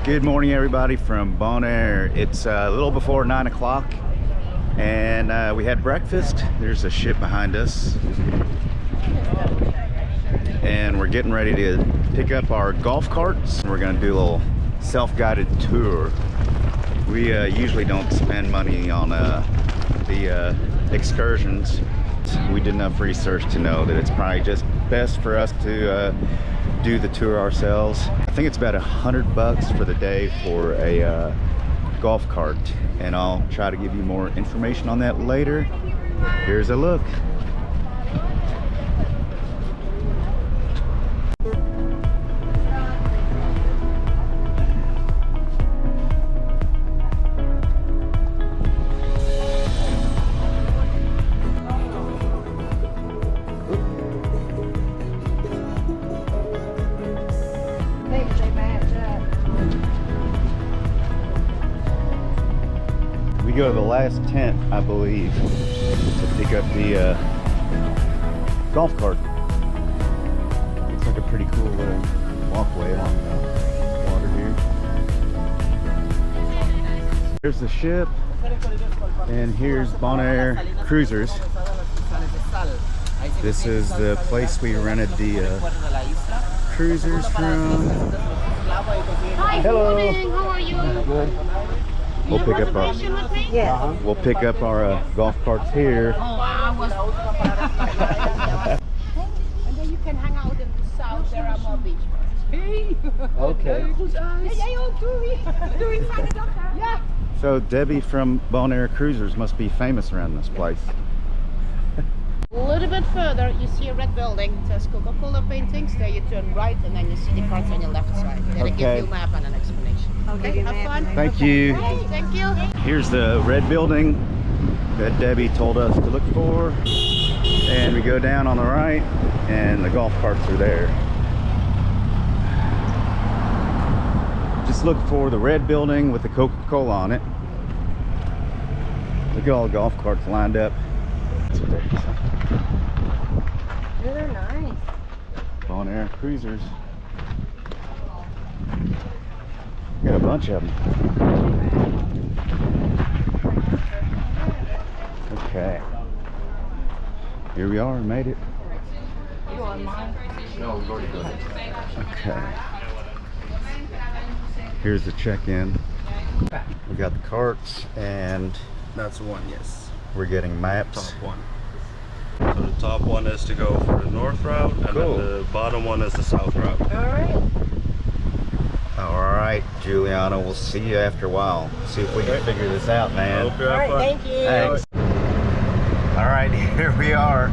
Good morning, everybody from Bonaire. It's a little before 9 o'clock, and we had breakfast. There's a ship behind us, and we're getting ready to pick up our golf carts. We're going to do a little self-guided tour. We usually don't spend money on the excursions. We did enough research to know that it's probably just best for us to do the tour ourselves. I think it's about $100 for the day for a golf cart, and I'll try to give you more information on that later. Here's a look. We go to the last tent, I believe, to pick up the golf cart. Looks like a pretty cool little walkway along the water here. Here's the ship, and here's Bonaire Cruisers. This is the place we rented the cruisers from. Hi, hello. good morning. How are you? Good. We'll pick up our we'll pick up our golf carts here. Oh, I was. And then you can hang out in the south. There are more beach bars. Hey. Okay. Doing fine, doctor. Yeah. So Debbie from Bonaire Cruisers must be famous around this place. A little bit further, you see a red building. It says Coca-Cola paintings. There you turn right, and then you see the carts on your left side. Then I give you a map and an explanation. Okay, have fun. Thank you. Hey, thank you. Here's the red building that Debbie told us to look for, and we go down on the right, and the golf carts are there. Just look for the red building with the Coca-Cola on it. Look at all the golf carts lined up. That's what Debbie said. They're nice. Bonaire Cruisers. Got a bunch of them. Okay. Here we are, made it. You on mine? No, we've already done it. Okay. Here's the check-in. We got the carts, and That's the one, yes. we're getting maps. Top one. So the top one is to go for the north route, and Cool. then the bottom one is the south route. All right. All right, Juliana, we'll see you after a while. See if we can figure this out, I man. hope you have fun. Thank you. Thanks. All right, here we are.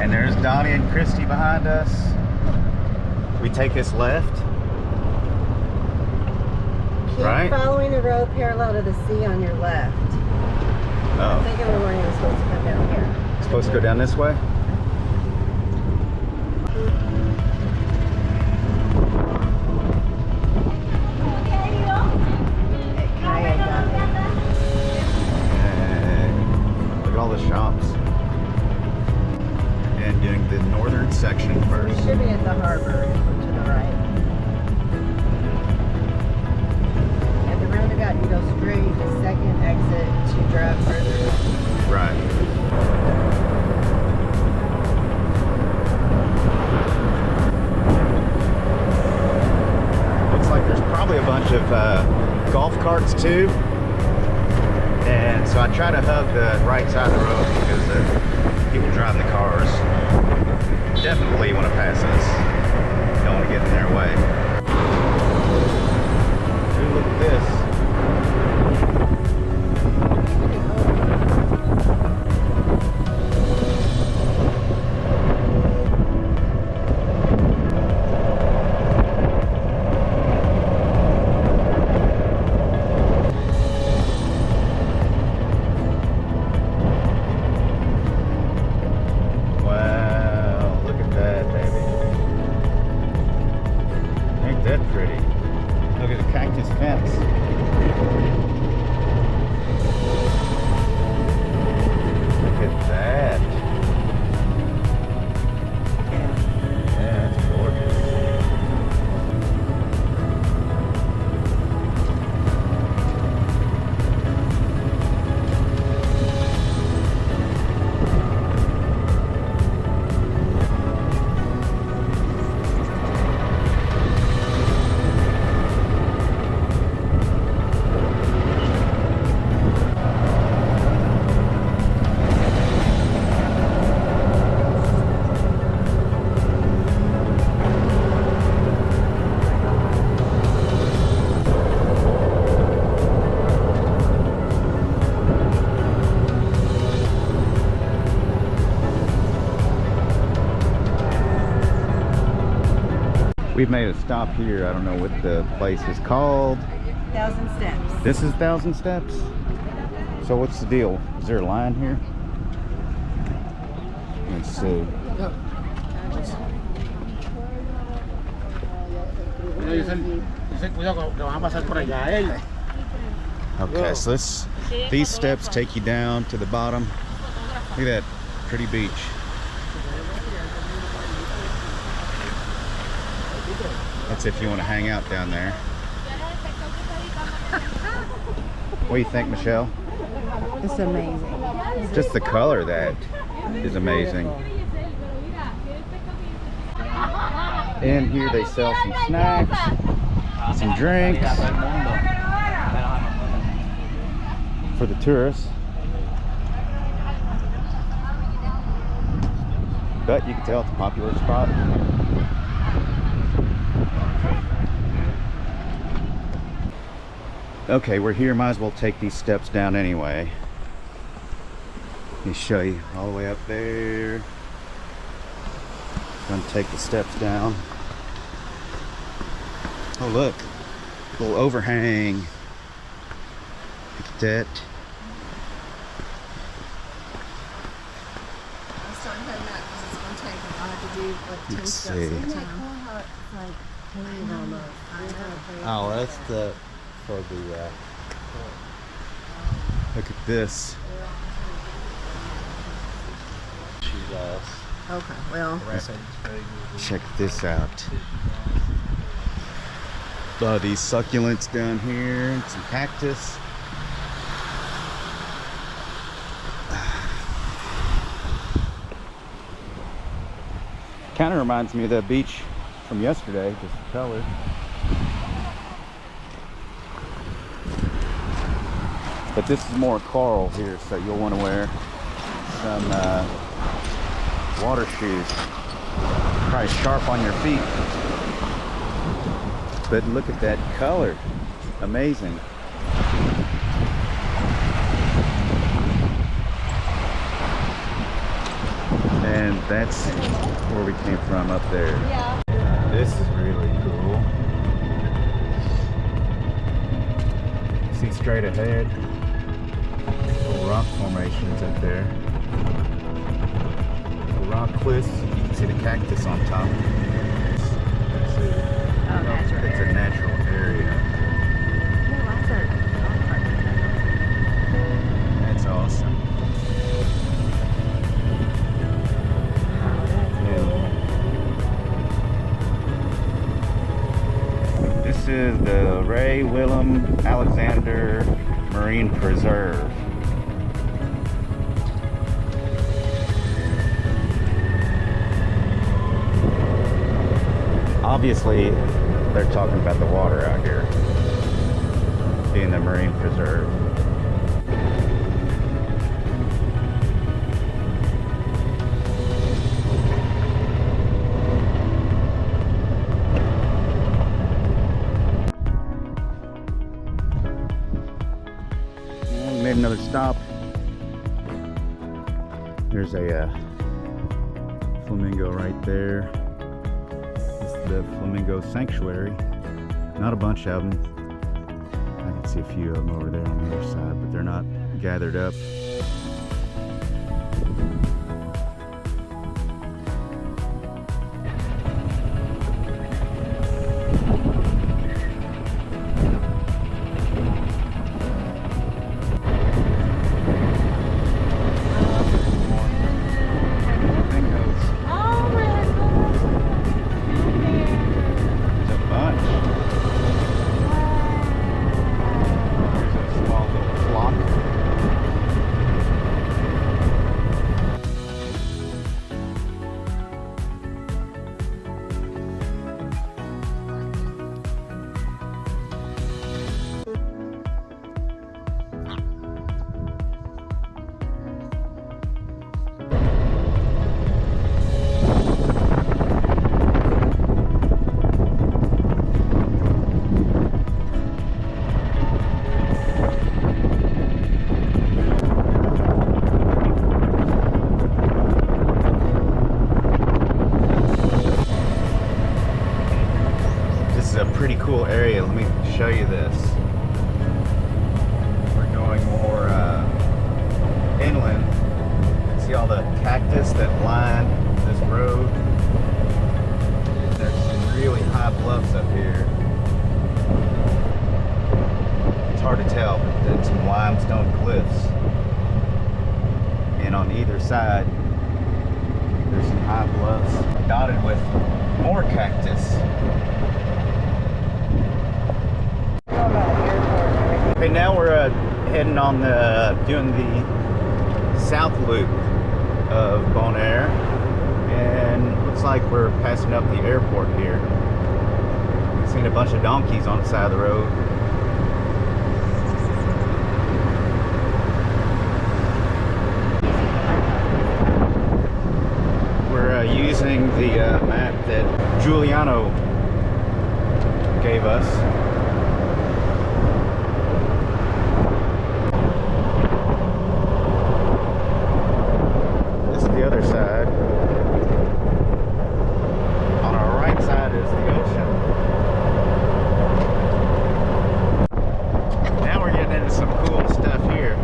And there's Donnie and Christy behind us. We take this left. Keep Right? following the road parallel to the sea on your left. I Oh, think in the morning we're supposed to come down here. supposed to go down this way? Kayak down there. Hey, look at all the shops. And doing the northern section We first. should be at the harbor to the right. At the roundabout, you go straight, the second exit to drive further. Right. Looks like there's probably a bunch of golf carts too. And so I try to hug the right side of the road because the people driving the cars definitely want to pass us. Don't want to get in their way. Ooh, look at this. Wow, look at that, baby. Ain't that pretty? Look at the cactus fence. Look at that. Yeah, that's gorgeous. We've made a stop here. I don't know what the place is called. 1,000 steps. This is 1,000 steps? So what's the deal? Is there a line here? Let's see. Okay, so these steps take you down to the bottom. Look at that pretty beach. That's if you want to hang out down there. What do you think, Michelle? It's amazing. Just the color of that is amazing. And here they sell some snacks, some drinks for the tourists. But you can tell it's a popular spot. Okay, we're here, might as well take these steps down anyway. Let me show you all the way up there. Gonna take the steps down. Oh look, little overhang. Look at that. I'll start heading up because it's going to take a while to do like 10 Let's steps see. at a time. Oh, that's the for the. Look at this. Okay, well. Check this out. A lot of these succulents down here, and some cactus. Kind of reminds me of that beach from yesterday, just the color. But this is more coral here, so you'll want to wear some water shoes. Probably sharp on your feet. But look at that color. Amazing. And that's where we came from up there. Yeah. This is really cool. See straight ahead. Little rock formations up there. The rock cliffs. You can see the cactus on top. That's it's a natural area. That's awesome. This is the Ray Willem Alexander Marine Preserve. Obviously, they're talking about the water out here being the marine preserve. And we made another stop. There's a flamingo right there. The Flamingo Sanctuary. Not a bunch of them. I can see a few of them over there on the other side, but they're not gathered up. is a pretty cool area. Let me show you this. We're going more inland. See all the cactus that line this road? There's some really high bluffs up here. It's hard to tell, but there's some limestone cliffs. And on either side, there's some high bluffs dotted with more cactus. Okay, now we're heading on doing the south loop of Bonaire, and looks like we're passing up the airport here. Seen a bunch of donkeys on the side of the road. We're using the map that Giuliano gave us. This is the other side. On our right side is the ocean. Now we're getting into some cool stuff here.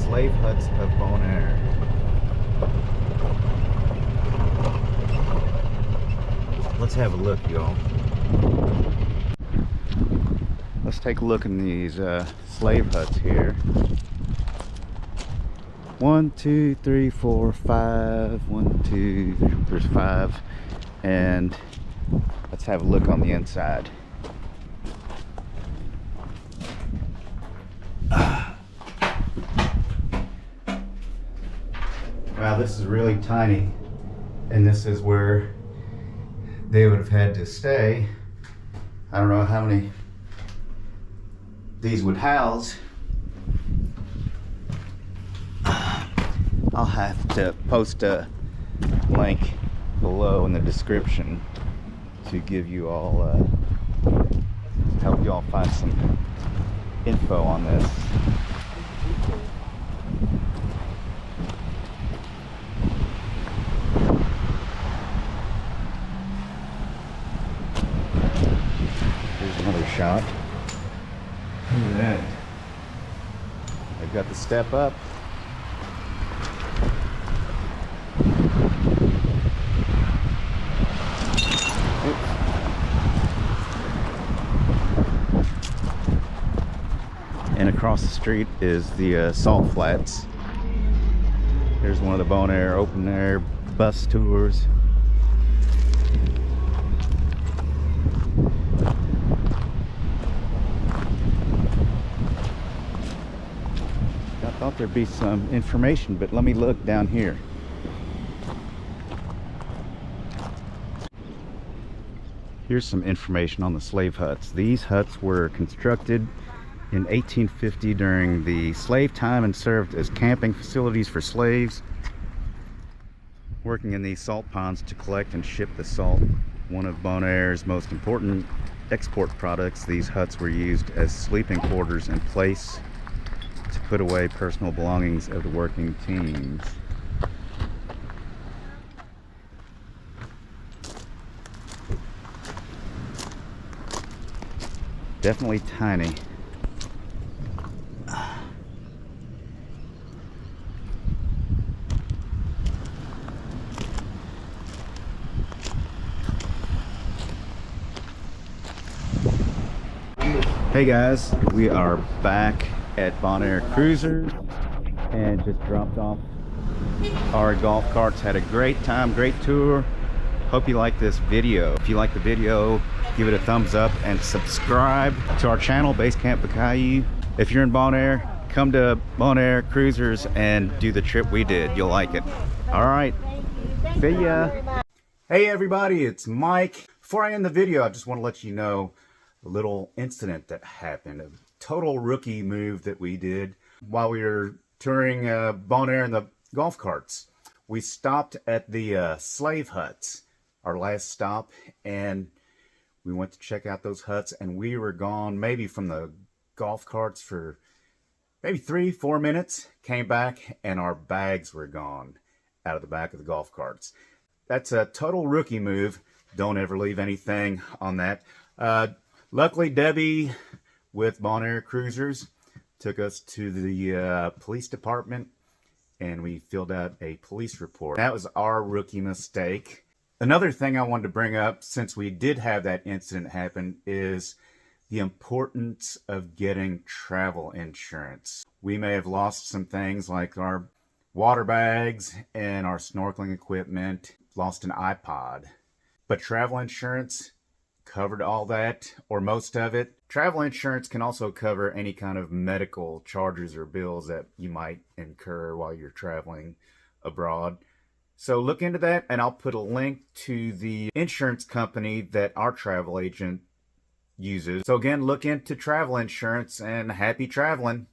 Slave huts of Bonaire. Let's have a look, y'all. Let's take a look in these slave huts here. 1, 2, 3, 4, 5. 1, 2, there's 5. And let's have a look on the inside. Wow, this is really tiny, and this is where they would have had to stay. I don't know how many these would house. I'll have to post a link below in the description to give you all, help you all find some info on this. Another shot. Look at that. They've got the step up. Oops. And across the street is the salt flats. Here's one of the Bonaire open air bus tours. I thought there'd be some information, but let me look down here. Here's some information on the slave huts. These huts were constructed in 1850 during the slave time and served as camping facilities for slaves working in these salt ponds to collect and ship the salt. One of Bonaire's most important export products, these huts were used as sleeping quarters and place to put away personal belongings of the working teams. Definitely tiny. Hey guys, we are back at Bonaire Cruisers and just dropped off our golf carts. Had a great time, great tour. Hope you like this video. If you like the video, give it a thumbs up and subscribe to our channel, Basecamp Bukayu. If you're in Bonaire, come to Bonaire Cruisers and do the trip we did. You'll like it. All right, see ya. Hey everybody, it's Mike. Before I end the video, I just want to let you know a little incident that happened. A total rookie move that we did while we were touring Bonaire in the golf carts. We stopped at the slave huts, our last stop, and we went to check out those huts, and we were gone maybe from the golf carts for maybe 3-4 minutes. Came back and our bags were gone out of the back of the golf carts. That's a total rookie move. Don't ever leave anything on that. Luckily, Debbie with Bonaire Cruisers took us to the police department and we filled out a police report. That was our rookie mistake. Another thing I wanted to bring up, since we did have that incident happen, is the importance of getting travel insurance. We may have lost some things like our water bags and our snorkeling equipment, lost an iPod, but travel insurance covered all that, or most of it. Travel insurance can also cover any kind of medical charges or bills that you might incur while you're traveling abroad. So look into that, and I'll put a link to the insurance company that our travel agent uses. So again, look into travel insurance, and happy traveling.